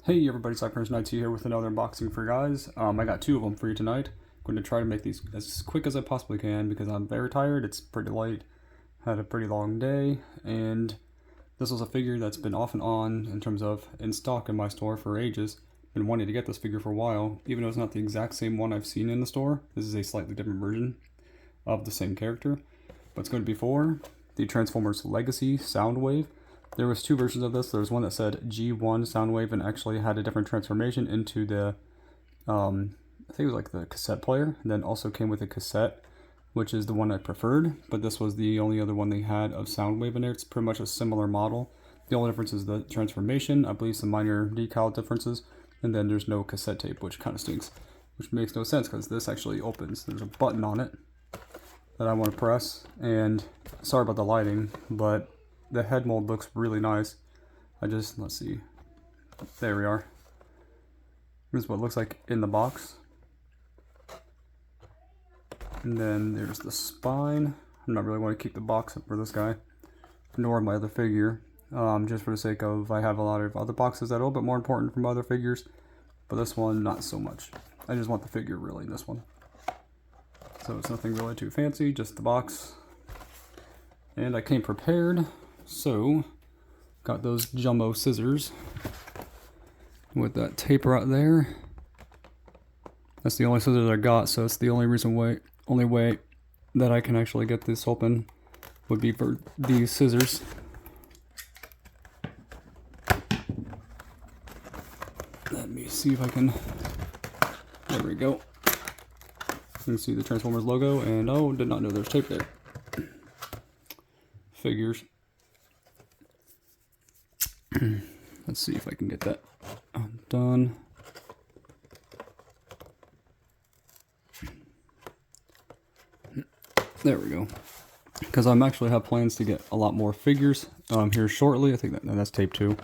Hey everybody, Cypher's here with another unboxing for you guys. I got two of them for you tonight. I'm going to try to make these as quick as I possibly can because I'm very tired. It's pretty late, had a pretty long day, and this was a figure that's been off and on in terms of in stock in my store for ages. Been wanting to get this figure for a while, even though it's not the exact same one I've seen in the store. This is a slightly different version of the same character, but it's going to be for the Transformers Legacy Soundwave. There was two versions of this. There was one that said G1 Soundwave and actually had a different transformation into the, I think it was like the cassette player, and then also came with a cassette, which is the one I preferred, but this was the only other one they had of Soundwave in there. It's pretty much a similar model. The only difference is the transformation, I believe some minor decal differences, and then there's no cassette tape, which kind of stinks, which makes no sense because this actually opens. There's a button on it that I want to press, and sorry about the lighting, but the head mold looks really nice. Let's see. There we are. This is what it looks like in the box. And then there's the spine. I'm not really want to keep the box up for this guy, nor my other figure. Just for the sake of, I have a lot of other boxes that are a little bit more important from other figures, but this one, not so much. I just want the figure really in this one. So it's nothing really too fancy, just the box. And I came prepared. So, got those jumbo scissors with that tape right there. That's the only scissors I got, so it's the only way that I can actually get this open would be for these scissors. Let me see if I can. There we go. You can see the Transformers logo, and oh, did not know there's tape there. Figures. Let's see if I can get that done. There we go. Because I'm actually have plans to get a lot more figures here shortly. I think that's tape too.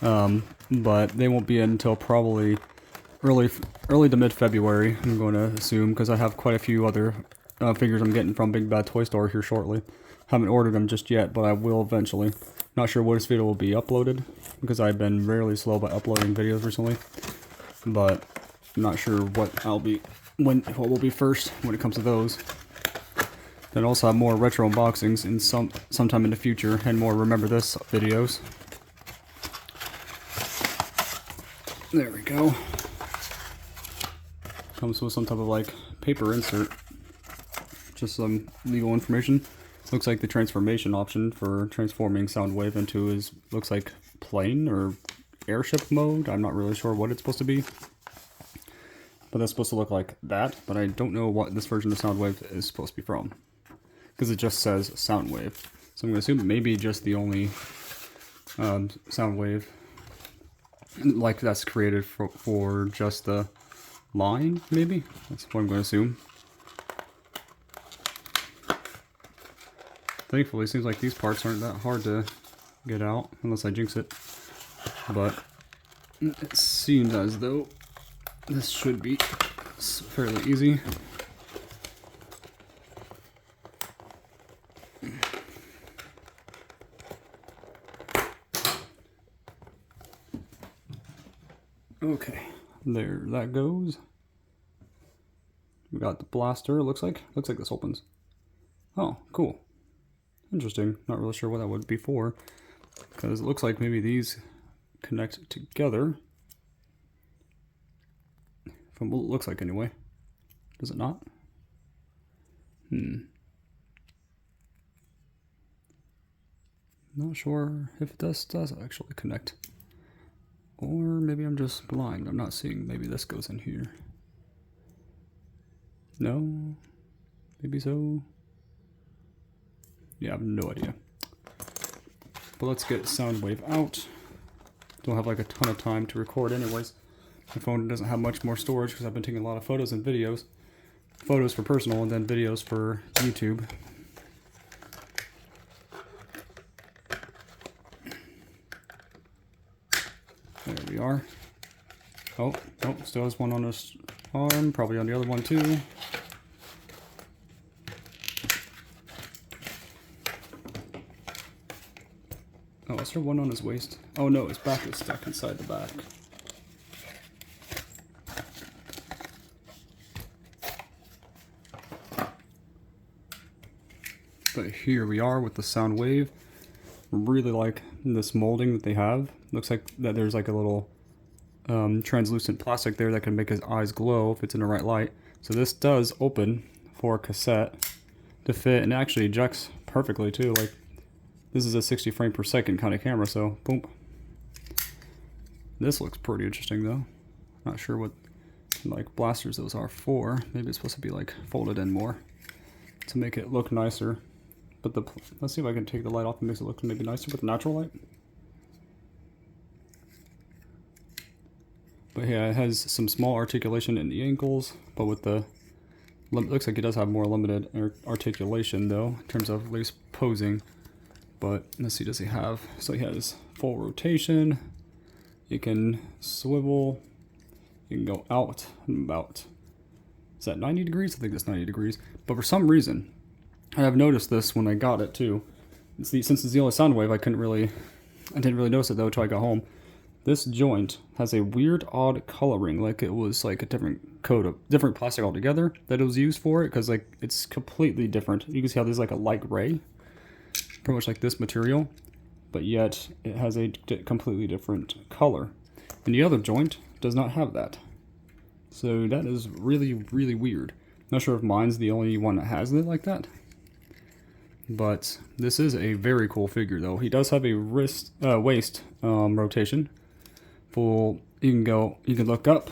But they won't be until probably early to mid-February, I'm going to assume, because I have quite a few other figures I'm getting from Big Bad Toy Store here shortly. Haven't ordered them just yet, but I will eventually. Not sure what this video will be uploaded, because I've been rarely slow by uploading videos recently. But I'm not sure what what will be first when it comes to those. Then also have more retro unboxings in sometime in the future, and more Remember This videos. There we go. Comes with some type of like paper insert. Just some legal information. Looks like the transformation option for transforming Soundwave into looks like plane or airship mode. I'm not really sure what it's supposed to be. But that's supposed to look like that, but I don't know what this version of Soundwave is supposed to be from. Because it just says Soundwave. So I'm going to assume maybe just the only Soundwave like that's created for just the line, maybe? That's what I'm going to assume. Thankfully, it seems like these parts aren't that hard to get out, unless I jinx it. But it seems as though this should be fairly easy. Okay, there that goes. We got the blaster, it looks like this opens. Oh, cool. Interesting. Not really sure what that would be for, because it looks like maybe these connect together. From what it looks like anyway. Does it not? Not sure if this does actually connect. Or maybe I'm just blind. I'm not seeing. Maybe this goes in here. No? Maybe so? Yeah, I have no idea. But let's get Soundwave out. Don't have like a ton of time to record anyways. My phone doesn't have much more storage because I've been taking a lot of photos and videos. Photos for personal and then videos for YouTube. There we are. Oh, still has one on his arm, probably on the other one too. Oh, is there one on his waist? Oh no, his back is stuck inside the back. So here we are with the Soundwave. Really like this molding that they have. Looks like that there's like a little translucent plastic there that can make his eyes glow if it's in the right light. So this does open for a cassette to fit, and it actually ejects perfectly too. Like, this is a 60 frame per second kind of camera, so boom. This looks pretty interesting though. Not sure what like blasters those are for. Maybe it's supposed to be like folded in more to make it look nicer. But let's see if I can take the light off and makes it look maybe nicer with the natural light. But yeah, it has some small articulation in the ankles, but with the looks like it does have more limited articulation though in terms of at least posing. But let's see, does he have? So he has full rotation. You can swivel. You can go out and about. Is that 90 degrees? I think that's 90 degrees. But for some reason, I have noticed this when I got it too. Since it's the only Soundwave, I didn't really notice it though until I got home. This joint has a weird, odd coloring, like it was like a different coat of different plastic altogether that it was used for it, because like it's completely different. You can see how there's like a light gray, pretty much like this material, but yet it has a completely different color. And the other joint does not have that. So that is really, really weird. Not sure if mine's the only one that has it like that. But this is a very cool figure though. He does have a waist rotation. You can look up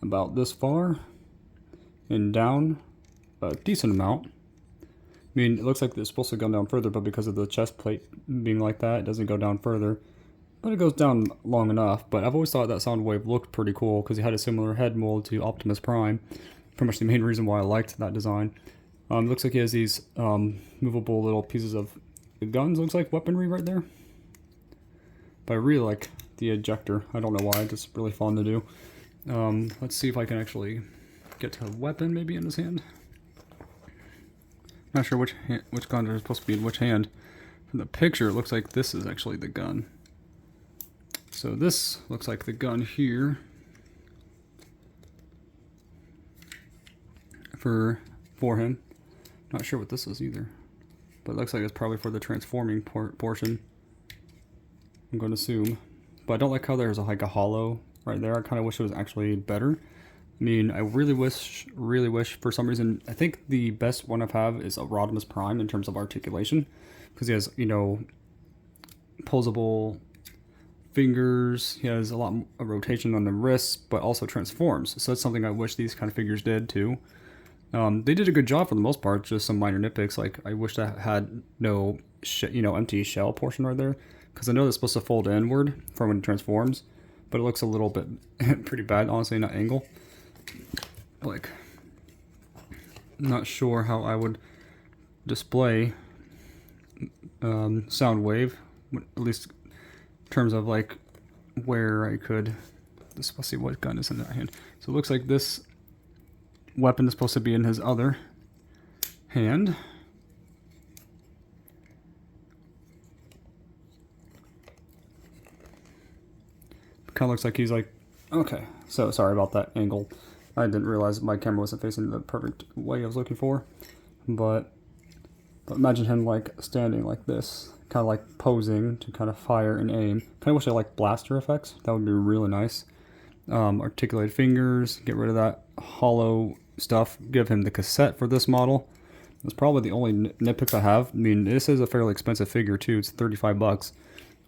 about this far and down a decent amount. I mean, it looks like it's supposed to go down further, but because of the chest plate being like that, it doesn't go down further. But it goes down long enough. But I've always thought that Soundwave looked pretty cool because he had a similar head mold to Optimus Prime. Pretty much the main reason why I liked that design. Looks like he has these movable little pieces of guns, looks like weaponry right there. But I really like the ejector. I don't know why, it's just really fun to do. Let's see if I can actually get to a weapon maybe in his hand. Not sure which gun is supposed to be in which hand. From the picture, it looks like this is actually the gun. So this looks like the gun here for him. Not sure what this is either, but it looks like it's probably for the transforming portion, I'm going to assume. But I don't like how there's like a hollow right there. I kind of wish it was actually better. I mean, I really wish for some reason, I think the best one I have is a Rodimus Prime in terms of articulation, because he has, you know, posable fingers. He has a lot of rotation on the wrists, but also transforms. So that's something I wish these kind of figures did too. They did a good job for the most part, just some minor nitpicks. Like, I wish that had no, empty shell portion right there, because I know it's supposed to fold inward for when it transforms, but it looks a little bit pretty bad, honestly, in that angle. Like, not sure how I would display Soundwave, at least in terms of like where I could. Let's see what gun is in that hand. So it looks like this weapon is supposed to be in his other hand. Kind of looks like he's like, okay, so sorry about that angle. I didn't realize my camera wasn't facing the perfect way I was looking for. But imagine him like standing like this, kind of like posing to kind of fire and aim. Kind of wish I liked blaster effects. That would be really nice. Articulated fingers, get rid of that hollow stuff. Give him the cassette for this model. That's probably the only nitpicks I have. I mean, this is a fairly expensive figure too. It's 35 bucks,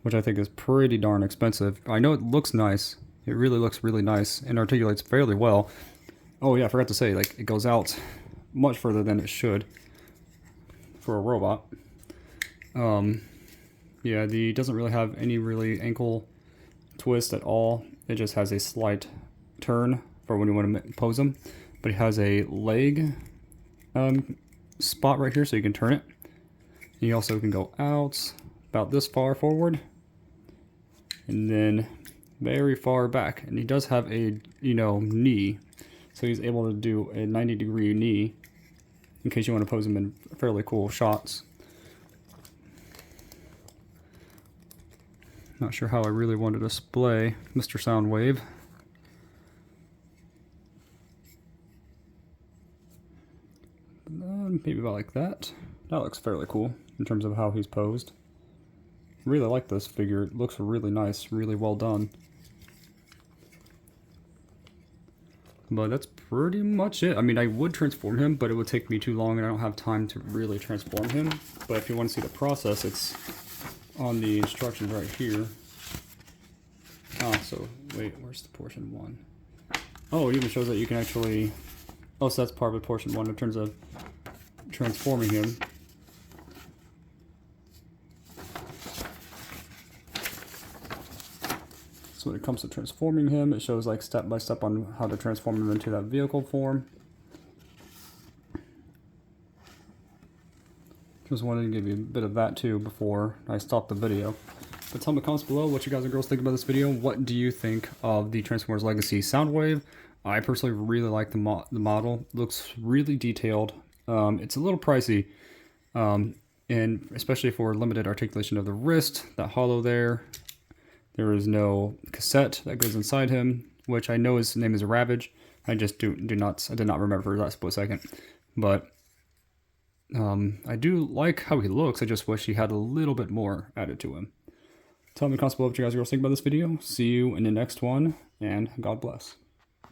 which I think is pretty darn expensive. I know it looks nice. It really looks really nice and articulates fairly well. Oh yeah, I forgot to say, like, it goes out much further than it should for a robot. Yeah, the doesn't really have any really ankle twist at all. It just has a slight turn for when you want to pose them. But it has a leg spot right here, so you can turn it. You also can go out about this far forward, and then very far back. And he does have a, knee, so he's able to do a 90-degree knee in case you want to pose him in fairly cool shots. Not sure how I really want to display Mr. Soundwave. Maybe about like that. That looks fairly cool in terms of how he's posed. Really like this figure. It looks really nice, really well done. But that's pretty much it. I mean, I would transform him, but it would take me too long and I don't have time to really transform him. But if you want to see the process, it's on the instructions right here. Ah, so wait, where's the portion 1? Oh, it even shows that you can actually... Oh, so that's part of portion 1 in terms of transforming him. So when it comes to transforming him, it shows like step by step on how to transform him into that vehicle form. Just wanted to give you a bit of that too before I stop the video. But tell me in the comments below what you guys and girls think about this video. What do you think of the Transformers Legacy Soundwave? I personally really like the model. It looks really detailed. It's a little pricey, and especially for limited articulation of the wrist, that hollow there. There is no cassette that goes inside him, which I know his name is Ravage. I just I did not remember for that split second. But I do like how he looks. I just wish he had a little bit more added to him. Tell me in the comments below what you guys are going to think about this video. See you in the next one, and God bless.